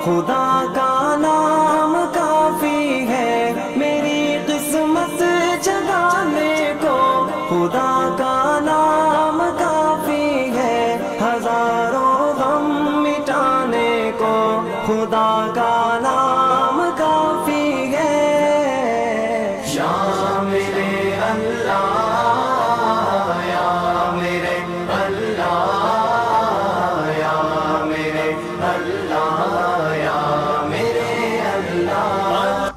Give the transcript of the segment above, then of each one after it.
خدا کا نام کافی ہے، میری قسمت جگانے کو خدا کا نام کافی ہے، ہزاروں غم مٹانے کو خدا کا نام کافی ہے۔ یا میرے اللہ، یا میرے اللہ، یا میرے اللہ، یا میرے اللہ۔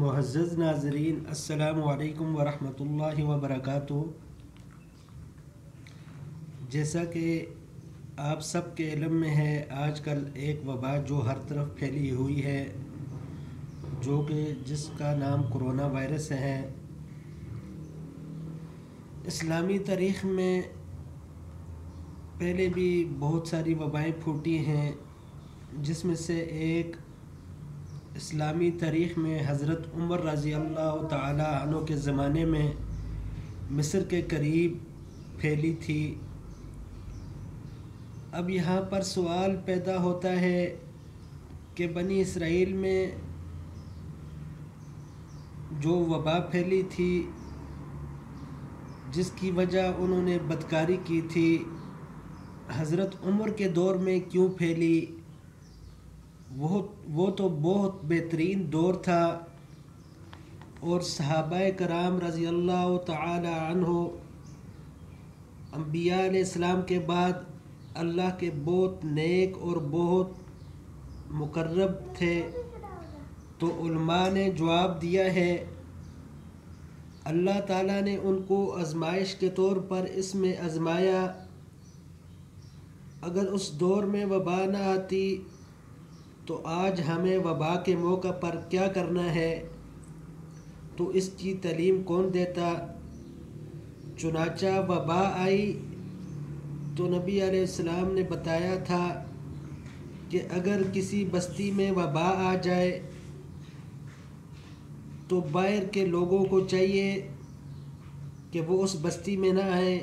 معزز ناظرین، السلام علیکم ورحمۃ اللہ وبرکاتہ۔ جیسا کہ آپ سب کے علم میں ہے، آج کل ایک وبا جو ہر طرف پھیلی ہوئی ہے، جو کہ جس کا نام کرونا وائرس ہے۔ اسلامی تاریخ میں پہلے بھی بہت ساری وبائیں پھوٹی ہیں، جس میں سے ایک اسلامی تاریخ میں حضرت عمر رضی اللہ تعالی عنہ کے زمانے میں مصر کے قریب پھیلی تھی۔ اب یہاں پر سوال پیدا ہوتا ہے کہ بنی اسرائیل میں جو وبا پھیلی تھی، جس کی وجہ انہوں نے بدکاری کی تھی، حضرت عمر کے دور میں کیوں پھیلی؟ وہ تو بہت بہترین دور تھا، اور صحابہ کرام رضی اللہ تعالی عنہ انبیاء علیہ السلام کے بعد اللہ کے بہت نیک اور بہت مقرب تھے۔ تو علماء نے جواب دیا ہے، اللہ تعالیٰ نے ان کو آزمائش کے طور پر اس میں آزمایا۔ اگر اس دور میں وبا نہ آتی تو آج ہمیں وبا کے موقع پر کیا کرنا ہے، تو اس کی تعلیم کون دیتا؟ چنانچہ وبا آئی تو نبی علیہ السلام نے بتایا تھا کہ اگر کسی بستی میں وبا آ جائے تو باہر کے لوگوں کو چاہیے کہ وہ اس بستی میں نہ آئیں،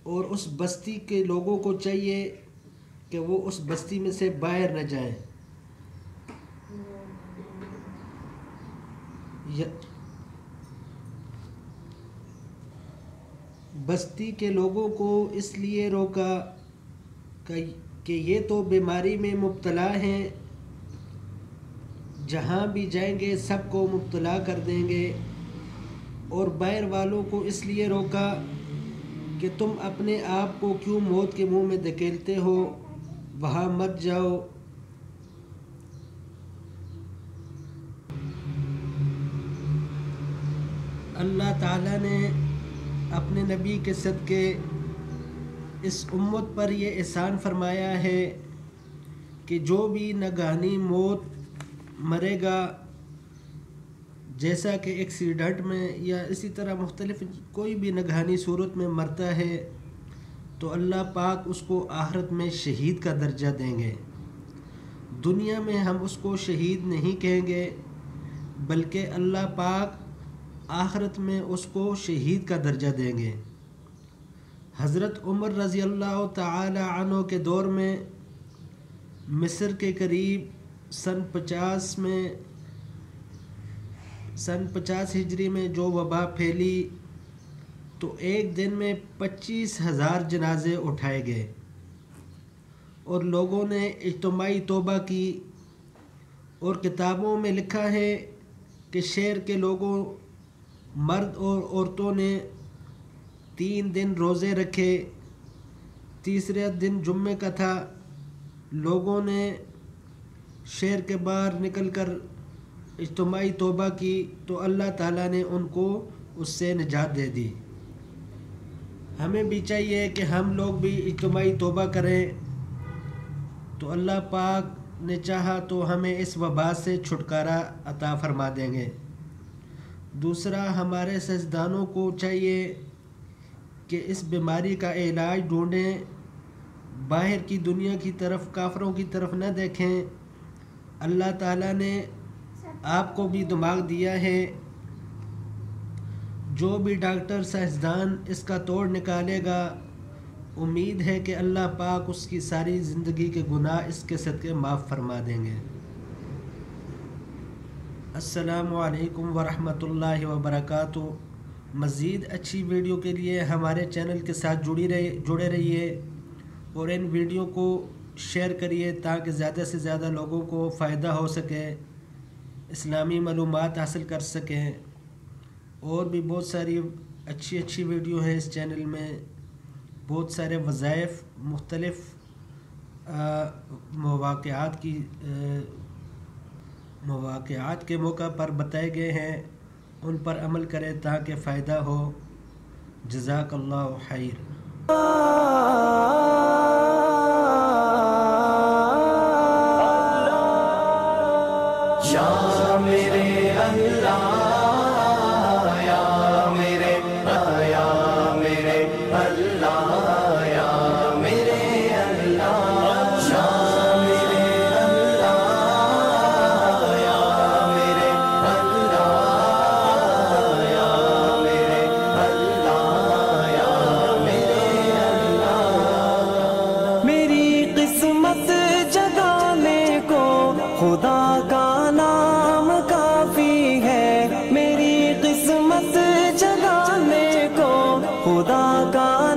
اور اس بستی کے لوگوں کو چاہیے کہ وہ اس بستی میں سے باہر نہ جائیں۔ بستی کے لوگوں کو اس لیے روکا کہ یہ تو بیماری میں مبتلا ہیں، جہاں بھی جائیں گے سب کو مبتلا کر دیں گے۔ اور باہر والوں کو اس لیے روکا کہ تم اپنے آپ کو کیوں موت کے منہ میں دھکیلتے ہو، وہاں مت جاؤ۔ اللہ تعالیٰ نے اپنے نبی کے صدقے اس امت پر یہ احسان فرمایا ہے کہ جو بھی ناگہانی موت مرے گا، جیسا کہ ایکسیڈنٹ میں یا اسی طرح مختلف کوئی بھی ناگہانی صورت میں مرتا ہے، تو اللہ پاک اس کو آخرت میں شہید کا درجہ دیں گے۔ دنیا میں ہم اس کو شہید نہیں کہیں گے، بلکہ اللہ پاک آخرت میں اس کو شہید کا درجہ دیں گے۔ حضرت عمر رضی اللہ تعالی عنہ کے دور میں مصر کے قریب سن 50 ہجری میں جو وبا پھیلی تو ایک دن میں 25,000 جنازے اٹھائے گئے، اور لوگوں نے اجتماعی توبہ کی۔ اور کتابوں میں لکھا ہے کہ شہر کے لوگوں، مرد اور عورتوں نے 3 دن روزے رکھے۔ تیسرے دن جمعے کا تھا، لوگوں نے شہر کے باہر نکل کر اجتماعی توبہ کی تو اللہ تعالیٰ نے ان کو اس سے نجات دے دی۔ ہمیں بھی چاہیے کہ ہم لوگ بھی اجتماعی توبہ کریں تو اللہ پاک نے چاہا تو ہمیں اس وبا سے چھٹکارا عطا فرما دیں گے۔ دوسرا، ہمارے سیاستدانوں کو چاہیے کہ اس بیماری کا علاج ڈھونڈیں، باہر کی دنیا کی طرف، کافروں کی طرف نہ دیکھیں۔ اللہ تعالیٰ نے آپ کو بھی دماغ دیا ہے، جو بھی ڈاکٹر سائنسدان اس کا توڑ نکالے گا، امید ہے کہ اللہ پاک اس کی ساری زندگی کے گناہ اس کے صدقے معاف فرما دیں گے۔ السلام علیکم ورحمۃ اللہ وبرکاتہ۔ مزید اچھی ویڈیو کے لیے ہمارے چینل کے ساتھ جڑے رہیے اور ان ویڈیو کو شیئر کریے تاکہ زیادہ سے زیادہ لوگوں کو فائدہ ہو سکے، اسلامی معلومات حاصل کر سکیں۔ اور بھی بہت ساری اچھی ویڈیو ہیں اس چینل میں، بہت سارے وظائف مختلف مواقعات کے موقع پر بتائے گئے ہیں، ان پر عمل کریں تاکہ فائدہ ہو۔ جزاک اللہ خیر۔ یا میرے اللہ، یا میرے اللہ، یا میرے اللہ، یا میرے اللہ، یا میرے اللہ، یا میرے اللہ، یا میرے اللہ، یا میرے اللہ۔ میری قسمت جگانے کو خدا کا نام کافی ہے، میری قسمت جگانے کو خدا کا